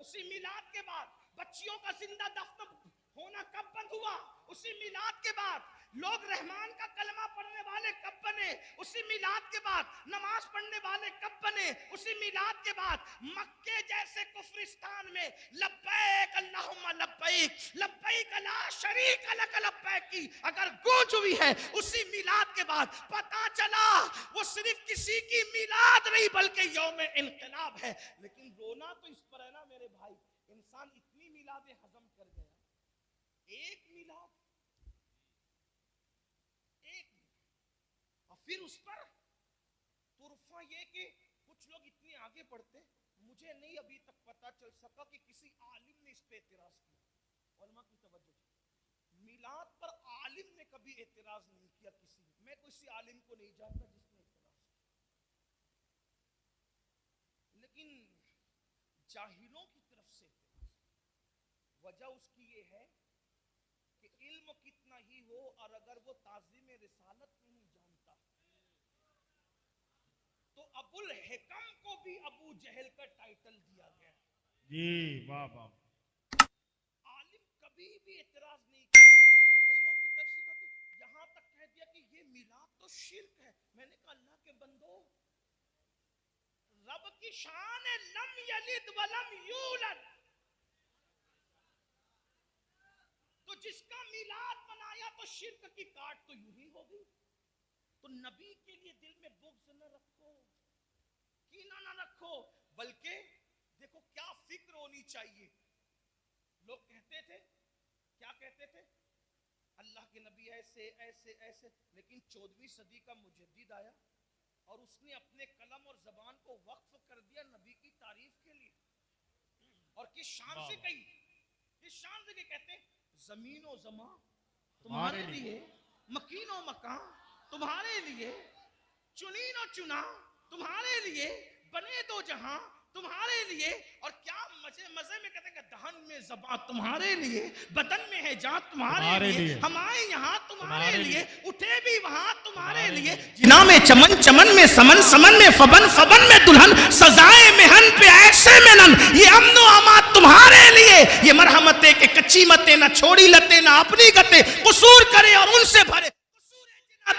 उसी मिलाद के बाद बच्चियों का जिंदा दफन होना कब बंद हुआ? उसी मिलाद के बाद लोग रहमान का कलमा पढ़ने वाले कब बने? उसी मिलाद के बाद नमाज पढ़ने वाले कब बने? उसी मिलाद के बाद मक्के जैसे कुफरिस्तान में लब्बैक अल्लाहुम्मा लब्बैक लब्बैक ला शरीक लक लब्बैक की अगर गूंज हुई है उसी मिलाद के बाद पता चला वो सिर्फ किसी की मिलाद नहीं बल्कि यौम इनकलाब है। लेकिन रोना तो इस पर है ना मेरे भाई, इंसान इतनी मिलादें हजम कर गया, एक मिलाद और फिर उस पर तुरफा ये कि कुछ लोग इतने आगे बढ़ते, मुझे नहीं अभी तक पता चल सका कि किसी आलिम ने इस पे एतराज किया। उलमा की तवज्जो, मिलाद पर आलिम ने कभी एतराज नहीं किया किसी ने। मैं किसी आलिम को नहीं जानता जिसने एतराज किया, लेकिन जाहिलों की तरफ से वजह उसकी ये है कि इल्म कितना ही हो और अगर वो ताज़ीम रिसालत नहीं जानता तो अबुल हिकम को भी अबू जहल का टाइटल दिया गया जी। वाह वाह। आलिम कभी भी एतराज नहीं किया, जाहिलों की तरफ से कहा, तो यहां तक कह दिया कि ये मिलाद तो शिर्क है। मैंने कहा अल्लाह के बंदो, रब की शान है लम यलिद वलम यूलद, तो जिसका मिलाद बनाया तो शिर्क की काट तो यूं ही होगी। तो नबी के लिए दिल में बुग़्ज़ न रखो, कीना न रखो, बल्कि देखो क्या फिक्र होनी चाहिए। लोग कहते थे, क्या कहते थे, अल्लाह के नबी ऐसे ऐसे ऐसे, लेकिन 14वीं सदी का मुजद्दिद आया और उसने अपने कलम और जबान को वक्फ कर दिया नबी की तारीफ के लिए। और किस शान से कही, किस शान से कहते हैं, जमीन और जमा तुम्हारे लिए, मकीन और मकान तुम्हारे लिए, चुनीन और चुना तुम्हारे लिए, बने दो जहां तुम्हारे लिए। और क्या मजे मजे में कहते हैं, दहन में ज़बान तुम्हारे लिए, बदन में है जान तुम्हारे लिए, हम आए यहाँ तुम्हारे लिए, उठे भी वहां तुम्हारे लिए। जिना में चमन, चमन में समन, समन में फबन, फबन में दुल्हन, सजाए मेहन पे ऐसे मेनन, ये अमन अमात तुम्हारे लिए। ये मरहमते के कच्ची मते ना छोड़ी लते ना अपनी गते, कसूर करे और उनसे भरे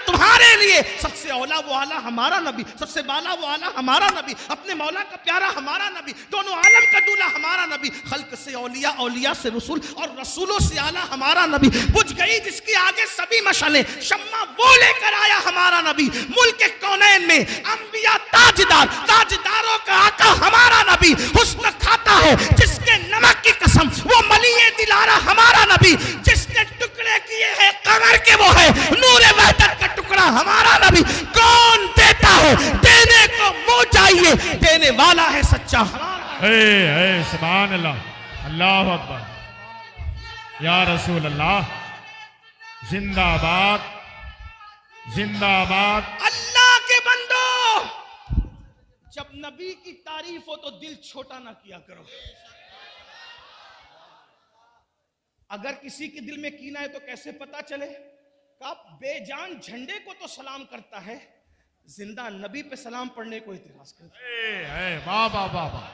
तुम्हारे लिए। सबसे औला वो आला हमारा नबी, सबसे बाला वो आला हमारा नबी, अपने मौला का प्यारा हमारा नबी, दोनों आलम का दूल्हा हमारा नबी, खल्क से औलिया, औलिया से रसूल और रसूलों से आला हमारा नबी। बुझ गई जिसके आगे सभी मशाले, शम्मा वो लेकर आया हमारा नबी। मुल्क कौनैन में अंबिया ताजदार, ताजदारों का आका हमारा नबी। हुस्न खाता है जिसके नमक की कसम, वो मलिए दिलारा हमारा नबी। जिसने टुकड़े किए हैं कमर के वो है नूरे वहदत का टुकड़ा हमारा नबी। कौन देता है, देने को मुंह चाहिए, देने वाला है सच्चा हमारा। सुभान अल्लाह, अल्लाह अकबर, या रसूल अल्लाह, जिंदाबाद जिंदाबाद। अल्लाह के बंदो, जब नबी की तारीफ हो तो दिल छोटा ना किया करो। अगर किसी के दिल में कीना है तो कैसे पता चले? का बेजान झंडे को तो सलाम करता है, जिंदा नबी पे सलाम पढ़ने को इतिराज करता है। वाह वाह वाह वाह,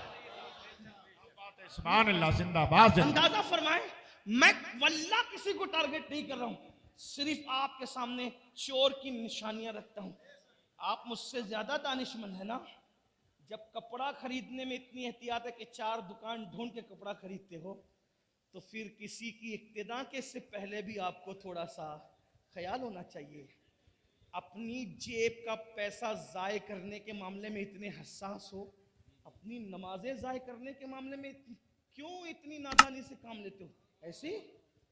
सुभान अल्लाह, जिंदाबाद। अंदाजा फरमाए, मैं वल्लाह किसी को टारगेट नहीं कर रहा हूं, सिर्फ आपके सामने चोर की निशानियां रखता हूं। आप मुझसे ज्यादा दानिशमंद है ना। जब कपड़ा खरीदने में इतनी एहतियात है कि 4 दुकान ढूंढ के कपड़ा खरीदते हो, तो फिर किसी की इक्तिदा के से पहले भी आपको थोड़ा सा ख्याल होना चाहिए। अपनी जेब का पैसा ज़ाय करने के मामले में इतने हसास हो, अपनी नमाजें ज़ाय करने के मामले में क्यों इतनी नादानी से काम लेते हो? ऐसे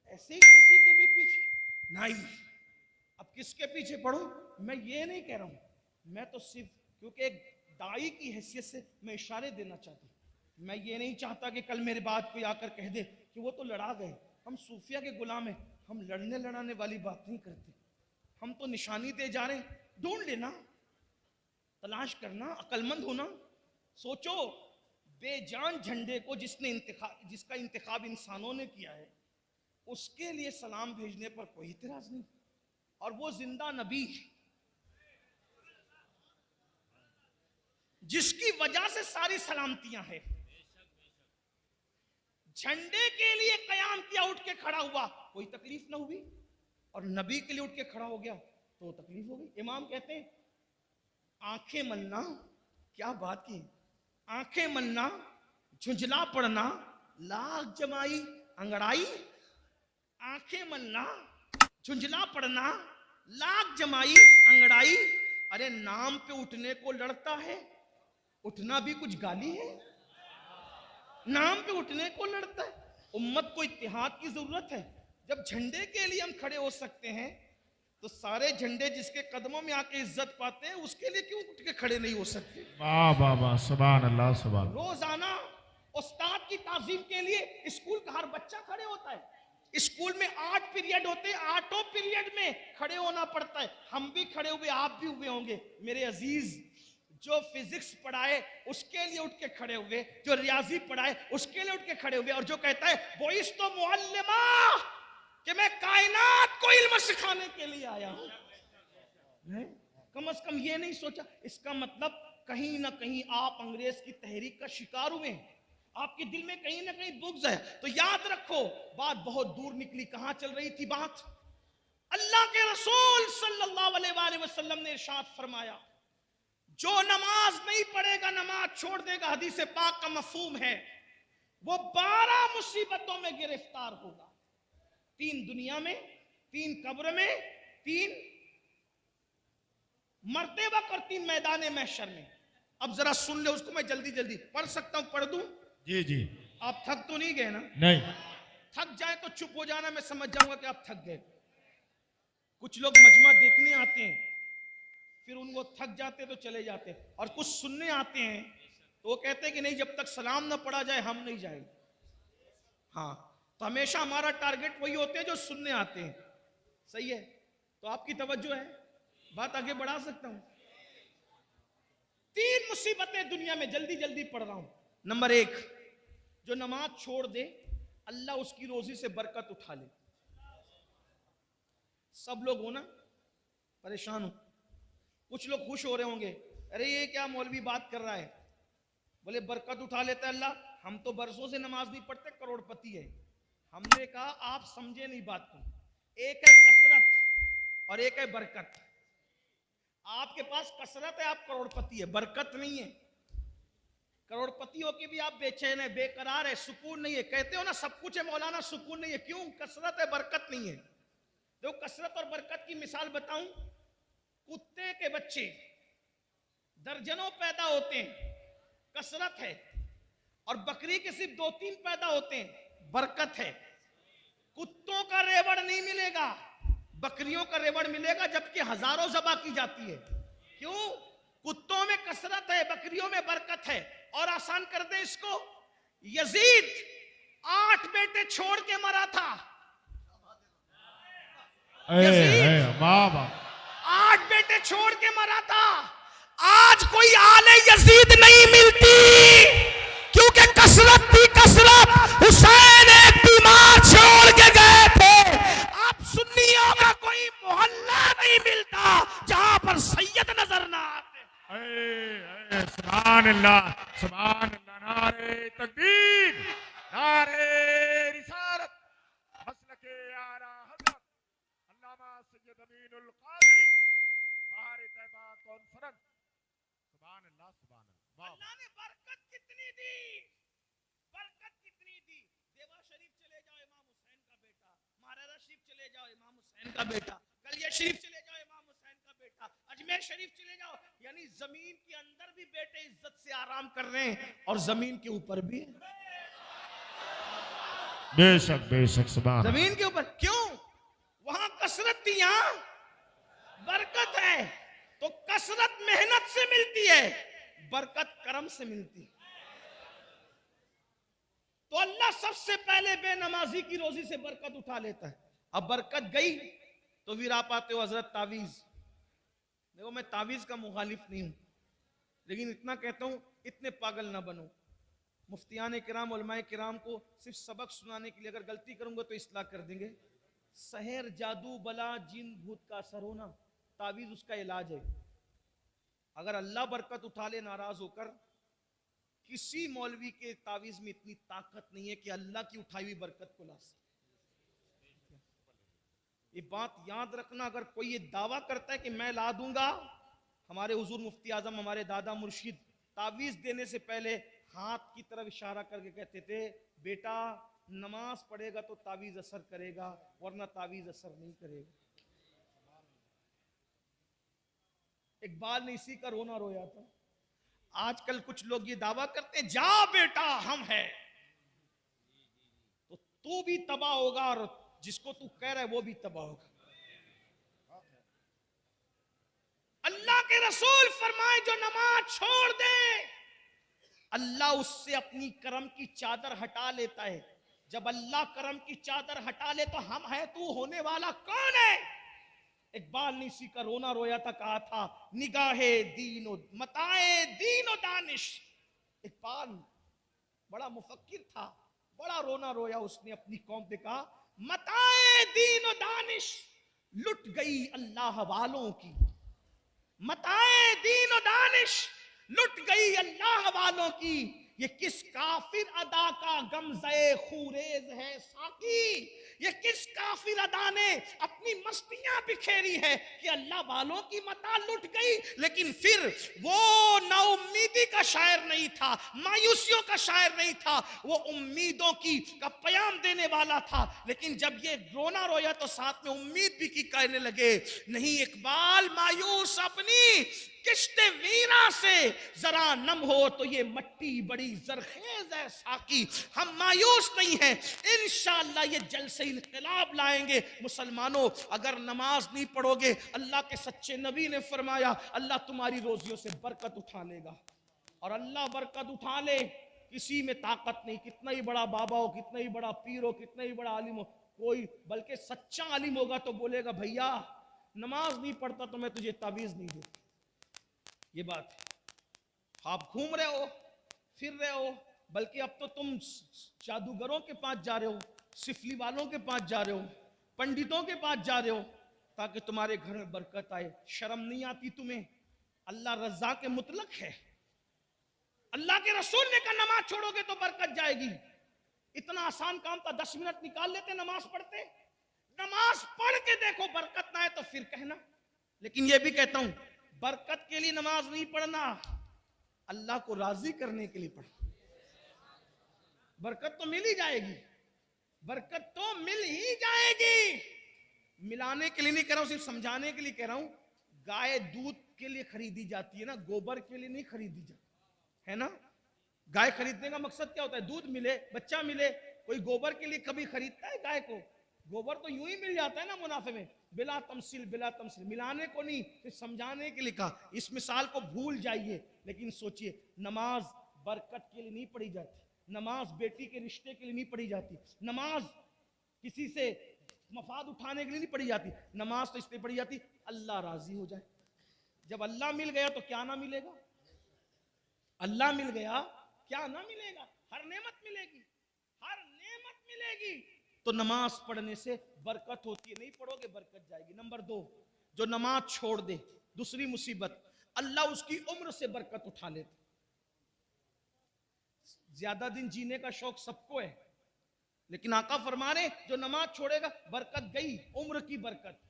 ऐसे किसी के भी पीछे नहीं। अब किसके पीछे पढ़ो, मैं ये नहीं कह रहा हूँ, मैं तो सिर्फ क्योंकि एक दाई की हैसियत से मैं इशारे देना चाहता हूँ। मैं ये नहीं चाहता कि कल मेरे बाद कोई आकर कह दे कि वो तो लड़ा गए। हम सूफिया के गुलाम हैं, हम लड़ने लड़ाने वाली बात नहीं करते। हम तो निशानी दे जा रहे हैं, ढूंढ लेना, तलाश करना, अक्लमंद होना। सोचो, बेजान झंडे को जिसका इंतखाब इंसानों ने किया है, उसके लिए सलाम भेजने पर कोई इतराज नहीं। और वो जिंदा नबी जिसकी वजह से सारी सलामतियां हैं। झंडे के लिए कयाम किया, उठ के खड़ा हुआ, कोई तकलीफ ना हुई, और नबी के लिए उठ के खड़ा हो गया तो तकलीफ हो गई। इमाम कहते हैं आंखें मलना, क्या बात की, आंखें मलना, झुंझला पड़ना, लाख जमाई अंगड़ाई। आंखें मलना, झुंझला पड़ना, लाख जमाई अंगड़ाई। अरे नाम पे उठने को लड़ता है, उठना भी कुछ गाली है? नाम पे उठने को लड़ता है। उम्मत को इत्तेहाद की जरूरत है। जब झंडे के लिए हम खड़े हो सकते हैं तो सारे झंडे जिसके कदमों में आके इज्जत पाते हैं उसके लिए क्यों उठ के खड़े नहीं हो सकते? वाह वाह वाह, सुभान अल्लाह सुभान। रोजाना उस्ताद की ताजीम के लिए स्कूल का हर बच्चा खड़े होता है। स्कूल में 8 पीरियड होते हैं, 8 पीरियड में खड़े होना पड़ता है। हम भी खड़े हुए, आप भी हुए होंगे मेरे अजीज। जो फिजिक्स पढ़ाए उसके लिए उठ के खड़े हुए, जो रियाजी पढ़ाए उसके लिए उठ के खड़े हुए, और जो कहता है बोइस तो मुअल्लिमा, कि मैं कायनात को इल्म सिखाने के लिए आया हूं, कम से कम ये नहीं सोचा। इसका मतलब कहीं ना कहीं आप अंग्रेज की तहरीक का शिकार हुए, आपके दिल में कहीं ना कहीं बुग़्ज़ है। तो याद रखो, बात बहुत दूर निकली। कहां चल रही थी बात? अल्लाह के रसूल सल्लल्लाहु अलैहि वसल्लम ने इरशाद फरमाया, जो नमाज नहीं पढ़ेगा, नमाज छोड़ देगा, हदीस पाक का मफहूम है, वो 12 मुसीबतों में गिरफ्तार होगा। 3 दुनिया में, 3 कब्र में, 3 मरते वक्त और 3 मैदान महशर में। अब जरा सुन ले उसको, मैं जल्दी जल्दी पढ़ सकता हूं, पढ़ दूं? जी जी। आप थक तो नहीं गए ना? नहीं। थक जाए तो चुप हो जाना, मैं समझ जाऊंगा कि आप थक गए। कुछ लोग मजमा देखने आते हैं, फिर उनको थक जाते तो चले जाते, और कुछ सुनने आते हैं तो वो कहते हैं कि नहीं, जब तक सलाम ना पढ़ा जाए हम नहीं जाएंगे। हाँ, तो हमेशा हमारा टारगेट वही होते हैं जो सुनने आते हैं। सही है, तो आपकी तवज्जो है, बात आगे बढ़ा सकता हूं। 3 मुसीबतें दुनिया में, जल्दी जल्दी पढ़ रहा हूं। नंबर 1, जो नमाज छोड़ दे अल्लाह उसकी रोजी से बरकत उठा ले। सब लोग हो ना परेशान हो, कुछ लोग खुश हो रहे होंगे, अरे ये क्या मौलवी बात कर रहा है, बोले बरकत उठा लेता है अल्लाह, हम तो बरसों से नमाज नहीं पढ़ते, करोड़पति है। हमने कहा आप समझे नहीं बात को, एक है कसरत और एक है बरकत। आपके पास कसरत है, आप करोड़पति है, बरकत नहीं है। करोड़पति होके भी आप बेचैन है, बेकरार है, सुकून नहीं है। कहते हो ना सब कुछ है मौलाना, सुकून नहीं है। क्यों? कसरत है, बरकत नहीं है। देखो कसरत और बरकत की मिसाल बताऊं, कुत्ते के बच्चे दर्जनों पैदा होते हैं, कसरत है, और बकरी के सिर्फ 2-3 पैदा होते हैं, बरकत है। कुत्तों का रेवड़ नहीं मिलेगा, बकरियों का रेवड़ मिलेगा, जबकि हजारों ज़बा की जाती है। क्यों? कुत्तों में कसरत है, बकरियों में बरकत है। और आसान कर दे इसको, यजीद 8 बेटे छोड़ के मरा था। यजीद 8 बेटे छोड़ के मरा था। आज कोई आले यजीद नहीं मिलती, क्योंकि कसरत थी कसरत। हुसैन एक बीमार छोड़ के गए थे। आप सुन्नियों का कोई मोहल्ला नहीं मिलता जहां पर सैयद नजर ना आते। सुभान अल्लाह, सुभान अल्लाह। नारे तकबीर, नारे रिसालत, मसलके आला हज़रत अल्लामा सैयद अमीनुल क़ादिरी बाहर तैबा कॉन्फ्रेंस। सुभान अल्लाह, सुभान अल्लाह। अल्लाह ने बरकत कितनी दी, बरकत कितनी दी। देवा शरीफ चले जाओ, इमाम हुसैन का बेटा। महाराजा शरीफ चले जाओ, इमाम हुसैन का बेटा। कलिया शरीफ चले जाओ, इमाम हुसैन का बेटा। अजमेर शरीफ चले जाओ, यानी जमीन के अंदर भी बेटे इज्जत से आराम कर रहे हैं और जमीन के ऊपर भी। बेशक बेशक, सुभान। जमीन के ऊपर क्यों? वहां कसरत थी, यहां बरकत है। तो कसरत मेहनत से मिलती है, बरकत करम से मिलती है। तो अल्लाह सबसे पहले बेनमाजी की रोजी से बरकत उठा लेता है। अब बरकत गई तो फिर आप आते हो हजरत तावीज। देखो मैं तावीज का मुखालिफ नहीं हूं, लेकिन इतना कहता हूं इतने पागल ना बनो। मुफ्तियान किराम, उलमाए किराम को सिर्फ सबक सुनाने के लिए अगर गलती करूंगा तो इस्लाह कर देंगे। सहर, जादू, बला, जिन, भूत का असर होना, तावीज उसका इलाज है। अगर अल्लाह बरकत उठा ले नाराज होकर, किसी मौलवी के तावीज में इतनी ताकत नहीं है कि अल्लाह की उठाई हुई बरकत को ला सके। ये बात याद रखना, अगर कोई ये दावा करता है कि मैं ला दूंगा, हमारे हुजूर मुफ्ती आजम हमारे दादा मुर्शिद तावीज देने से पहले हाथ की तरफ इशारा करके कहते थे, बेटा नमाज पढ़ेगा तो तावीज असर करेगा, वरना तावीज असर नहीं करेगा। इकबाल ने इसी का रोना रोया था। आजकल कुछ लोग ये दावा करते हैं, जा बेटा हम है, तो तू भी तबाह होगा और जिसको तू कह रहा है वो भी तबाह होगा। अल्लाह के रसूल फरमाए, जो नमाज छोड़ दे अल्लाह उससे अपनी करम की चादर हटा लेता है। जब अल्लाह करम की चादर हटा ले तो हम है तू होने वाला कौन है? इकबाल ने इसी का रोना रोया था, कहा था निगाहे दीनो मताए दीनो दानिश। इकबाल बड़ा मुफक्किर था, बड़ा रोना रोया उसने अपनी कौम पे, कहा मताए दीनो दानिश लुट गई अल्लाह वालों की, मताए दीनो दानिश लुट गई अल्लाह वालों की। ये किस काफिर अदा का गमज़े खूरेज है साकी, ये किस काफिर अदा ने अपनी मस्तियां बिखेरी है कि अल्लाह वालों की मता लुट गई। लेकिन फिर वो नाउम्मीदी का शायर नहीं था, मायूसियों का शायर नहीं था, वो उम्मीदों की का प्याम देने वाला था। लेकिन जब ये रोना रोया तो साथ में उम्मीद भी की कहने लगे, नहीं इकबाल मायूस अपनी किश्ते वीरा से जरा नम हो तो ये मट्टी बड़ी जरखेज है साकी। हम मायूस नहीं हैं, इंशाअल्लाह ये जलसे इनकलाब लाएंगे। मुसलमानों, अगर नमाज नहीं पढ़ोगे, अल्लाह के सच्चे नबी ने फरमाया अल्लाह तुम्हारी रोजियों से बरकत उठा लेगा। और अल्लाह बरकत उठा ले, किसी में ताकत नहीं, कितना ही बड़ा बाबा हो, कितना ही बड़ा पीर हो, कितना ही बड़ा आलिम हो, कोई बल्कि सच्चा आलिम होगा तो बोलेगा भैया नमाज नहीं पढ़ता तो मैं तुझे तावीज नहीं दूं। ये बात है। आप घूम रहे हो, फिर रहे हो, बल्कि अब तो तुम जादूगरों के पास जा रहे हो, सिफली वालों के पास जा रहे हो, पंडितों के पास जा रहे हो ताकि तुम्हारे घर में बरकत आए। शर्म नहीं आती तुम्हें? अल्लाह रज़ा के मुतलक है। अल्लाह के रसूल ने कहा नमाज छोड़ोगे तो बरकत जाएगी। इतना आसान काम था, 10 मिनट निकाल लेते नमाज पढ़ते। नमाज पढ़ के देखो बरकत ना आए तो फिर कहना। लेकिन यह भी कहता हूं, बरकत के लिए नमाज नहीं पढ़ना, अल्लाह को राजी करने के लिए पढ़ना। बरकत तो मिल ही जाएगी, बरकत तो मिल ही जाएगी। मिलाने के लिए नहीं कह रहा हूं, सिर्फ समझाने के लिए कह रहा हूं। गाय दूध के लिए खरीदी जाती है ना, गोबर के लिए नहीं खरीदी जाती है ना। गाय खरीदने का मकसद क्या होता है? दूध मिले, बच्चा मिले। कोई गोबर के लिए कभी खरीदता है गाय को? गोबर तो यूं ही मिल जाता है ना मुनाफे में, बिला तमसील, बिला तमसील। मिलाने को नहीं, फिर समझाने के लिए कहा। इस मिसाल को भूल जाइए, लेकिन सोचिए, नमाज बरकत के लिए नहीं पढ़ी जाती, नमाज बेटी के रिश्ते के लिए नहीं पढ़ी जाती, नमाज किसी से मफाद उठाने के लिए नहीं पढ़ी जाती। नमाज तो इसलिए पढ़ी जाती अल्लाह राजी हो जाए। जब अल्लाह मिल गया तो क्या ना मिलेगा? अल्लाह मिल गया क्या ना मिलेगा? हर नेमत मिलेगी, हर नेमत मिलेगी। तो नमाज पढ़ने से बरकत होती है। नहीं पढ़ोगे बरकत जाएगी। नंबर 2, जो नमाज छोड़ दे, दूसरी मुसीबत, अल्लाह उसकी उम्र से बरकत उठा लेता। ज्यादा दिन जीने का शौक सबको है, लेकिन आका फरमा रहे जो नमाज छोड़ेगा बरकत गई, उम्र की बरकत।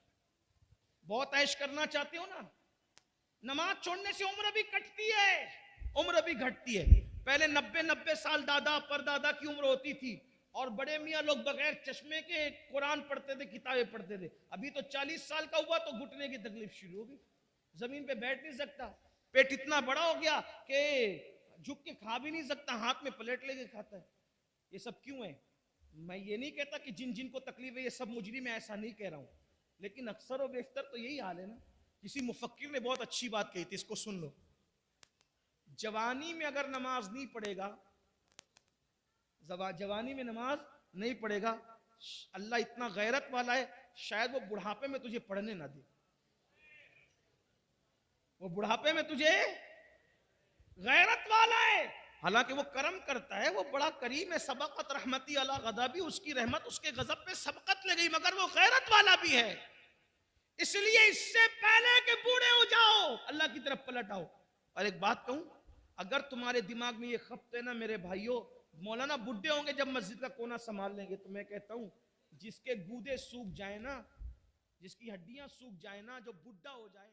बहुत ऐश करना चाहते हो ना, नमाज छोड़ने से उम्र भी कटती है, उम्र भी घटती है। पहले 90-90 साल दादा परदादा की उम्र होती थी और बड़े मियाँ लोग बगैर चश्मे के कुरान पढ़ते थे, किताबें पढ़ते थे। अभी तो 40 साल का हुआ तो घुटने की तकलीफ शुरू हो गई, जमीन पे बैठ नहीं सकता, पेट इतना बड़ा हो गया कि झुक के खा भी नहीं सकता, हाथ में प्लेट लेके खाता है। ये सब क्यों है? मैं ये नहीं कहता कि जिन जिन को तकलीफ है ये सब मुजरिम है, ऐसा नहीं कह रहा हूं, लेकिन अक्सर और बेशतर तो यही हाल है ना। किसी मुफक्किर ने बहुत अच्छी बात कही थी, इसको सुन लो। जवानी में अगर नमाज नहीं पढ़ेगा, जवानी में नमाज नहीं पढ़ेगा, अल्लाह इतना गैरत वाला है, शायद वो बुढ़ापे में तुझे पढ़ने ना दे। वो बुढ़ापे में तुझे गैरत वाला है, हालांकि वो करम करता है, वो बड़ा करीम है। सबकत रहमती अला गज़बी, उसकी रहमत उसके गजब पे सबकत ले गई, मगर वो गैरत वाला भी है। इसलिए इससे पहले कि बूढ़े हो जाओ अल्लाह की तरफ पलट आओ। और एक बात कहूं, अगर तुम्हारे दिमाग में ये खपत है ना मेरे भाइयों, मौलाना बुड्ढे होंगे जब मस्जिद का कोना संभाल लेंगे, तो मैं कहता हूं जिसके गूदे सूख जाए ना, जिसकी हड्डियां सूख जाए ना, जो बुढ़ा हो जाए,